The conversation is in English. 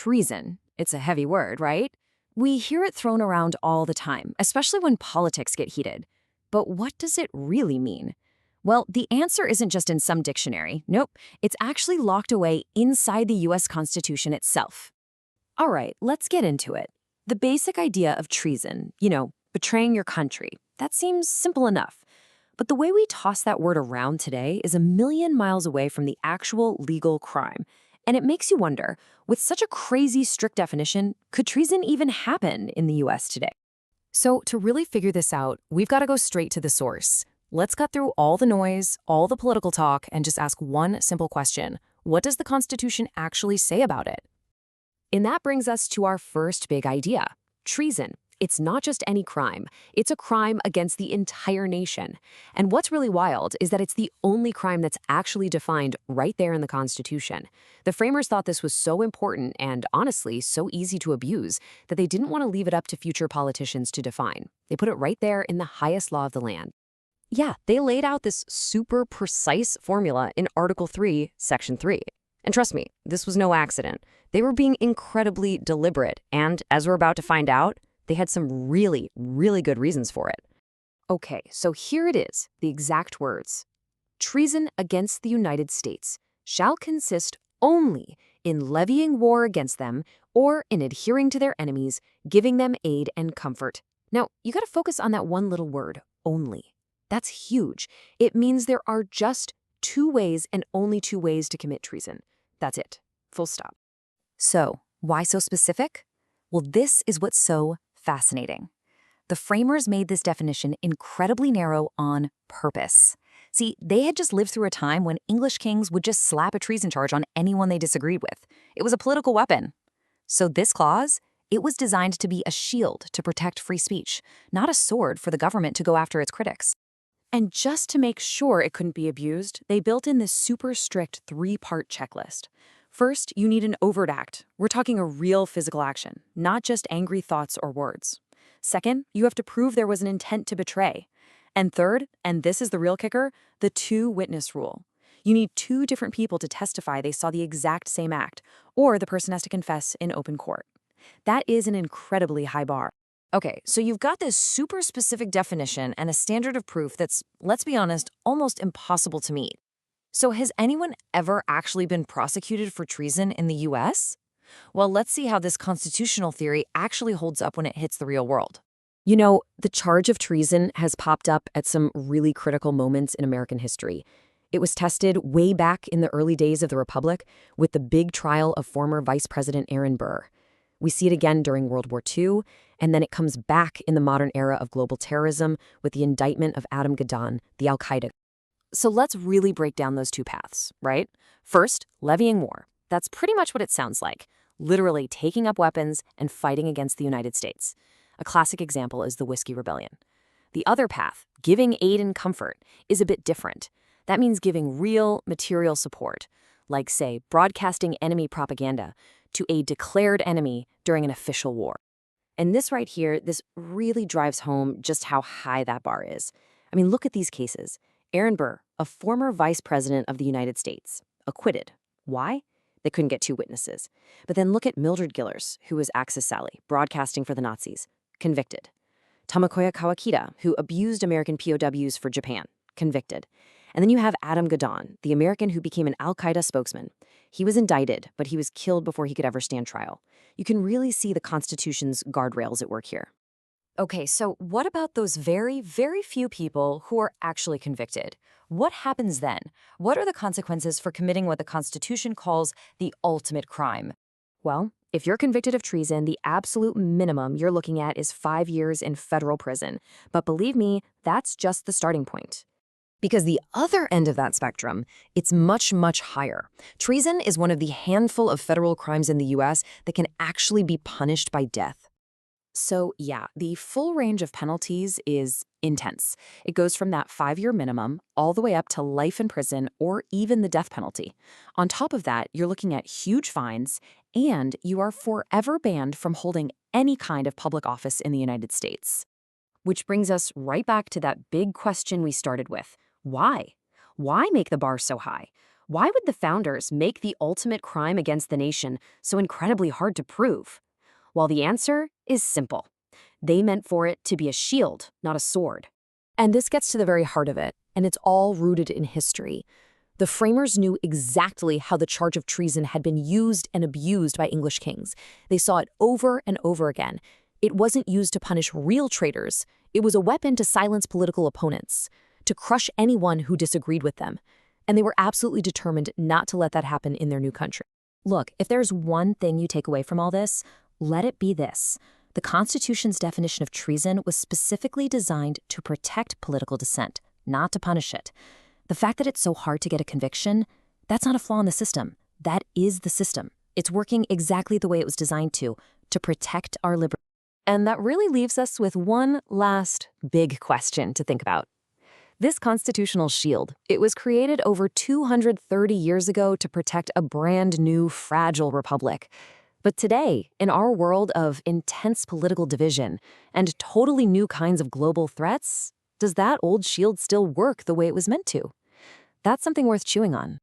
treason. It's a heavy word, right? We hear it thrown around all the time, especially when politics get heated. But what does it really mean? Well, the answer isn't just in some dictionary. Nope, it's actually locked away inside the US Constitution itself. All right, let's get into it. The basic idea of treason, betraying your country, that seems simple enough. But the way we toss that word around today is a million miles away from the actual legal crime. And it makes you wonder, with such a crazy strict definition, could treason even happen in the US today? So to really figure this out, we've got to go straight to the source. Let's cut through all the noise, all the political talk, and just ask one simple question. What does the Constitution actually say about it? And that brings us to our first big idea, treason. It's not just any crime. It's a crime against the entire nation. And what's really wild is that it's the only crime that's actually defined right there in the Constitution. The framers thought this was so important and, honestly, so easy to abuse that they didn't want to leave it up to future politicians to define. They put it right there in the highest law of the land. Yeah, they laid out this super precise formula in Article 3, Section 3. And trust me, this was no accident. They were being incredibly deliberate, and as we're about to find out, they had some really, really good reasons for it. Okay, so here it is, the exact words. Treason against the United States shall consist only in levying war against them or in adhering to their enemies, giving them aid and comfort. Now, you gotta focus on that one little word, only. That's huge. It means there are just two ways and only two ways to commit treason. That's it. Full stop. So, why so specific? Well, this is what's so fascinating. The framers made this definition incredibly narrow on purpose. See, they had just lived through a time when English kings would just slap a treason charge on anyone they disagreed with. It was a political weapon. So this clause, it was designed to be a shield to protect free speech, not a sword for the government to go after its critics. And just to make sure it couldn't be abused, they built in this super strict three-part checklist. First, you need an overt act. We're talking a real physical action, not just angry thoughts or words. Second, you have to prove there was an intent to betray. And third, and this is the real kicker, the two-witness rule. You need two different people to testify they saw the exact same act, or the person has to confess in open court. That is an incredibly high bar. Okay, so you've got this super specific definition and a standard of proof that's, let's be honest, almost impossible to meet. So has anyone ever actually been prosecuted for treason in the US? Well, let's see how this constitutional theory actually holds up when it hits the real world. The charge of treason has popped up at some really critical moments in American history. It was tested way back in the early days of the Republic with the big trial of former Vice President Aaron Burr. We see it again during World War II, and then it comes back in the modern era of global terrorism with the indictment of Adam Gaddan, the Al-Qaeda. So let's really break down those two paths, right? First, levying war. That's pretty much what it sounds like, literally taking up weapons and fighting against the United States. A classic example is the Whiskey Rebellion. The other path, giving aid and comfort, is a bit different. That means giving real material support, like, say, broadcasting enemy propaganda to a declared enemy during an official war. And this right here, this really drives home just how high that bar is. I mean, look at these cases. Aaron Burr, a former vice president of the United States, acquitted. Why? They couldn't get two witnesses. But then look at Mildred Gillers, who was Axis Sally, broadcasting for the Nazis, convicted. Tamakoya Kawakita, who abused American POWs for Japan, convicted. And then you have Adam Gaddan, the American who became an Al-Qaeda spokesman. He was indicted, but he was killed before he could ever stand trial. You can really see the Constitution's guardrails at work here. Okay, so what about those very, very few people who are actually convicted? What happens then? What are the consequences for committing what the Constitution calls the ultimate crime? Well, if you're convicted of treason, the absolute minimum you're looking at is 5 years in federal prison. But believe me, that's just the starting point. Because the other end of that spectrum, it's much, much higher. Treason is one of the handful of federal crimes in the US that can actually be punished by death. So yeah, the full range of penalties is intense. It goes from that 5-year minimum all the way up to life in prison or even the death penalty. On top of that, you're looking at huge fines, and you are forever banned from holding any kind of public office in the United States. Which brings us right back to that big question we started with. Why? Why make the bar so high? Why would the founders make the ultimate crime against the nation so incredibly hard to prove? Well, the answer is simple. They meant for it to be a shield, not a sword. And this gets to the very heart of it, and it's all rooted in history. The framers knew exactly how the charge of treason had been used and abused by English kings. They saw it over and over again. It wasn't used to punish real traitors. It was a weapon to silence political opponents, to crush anyone who disagreed with them. And they were absolutely determined not to let that happen in their new country. Look, if there's one thing you take away from all this, let it be this. The Constitution's definition of treason was specifically designed to protect political dissent, not to punish it. The fact that it's so hard to get a conviction, that's not a flaw in the system. That is the system. It's working exactly the way it was designed to protect our liberty. And that really leaves us with one last big question to think about. This constitutional shield, it was created over 230 years ago to protect a brand new, fragile republic. But today, in our world of intense political division and totally new kinds of global threats, does that old shield still work the way it was meant to? That's something worth chewing on.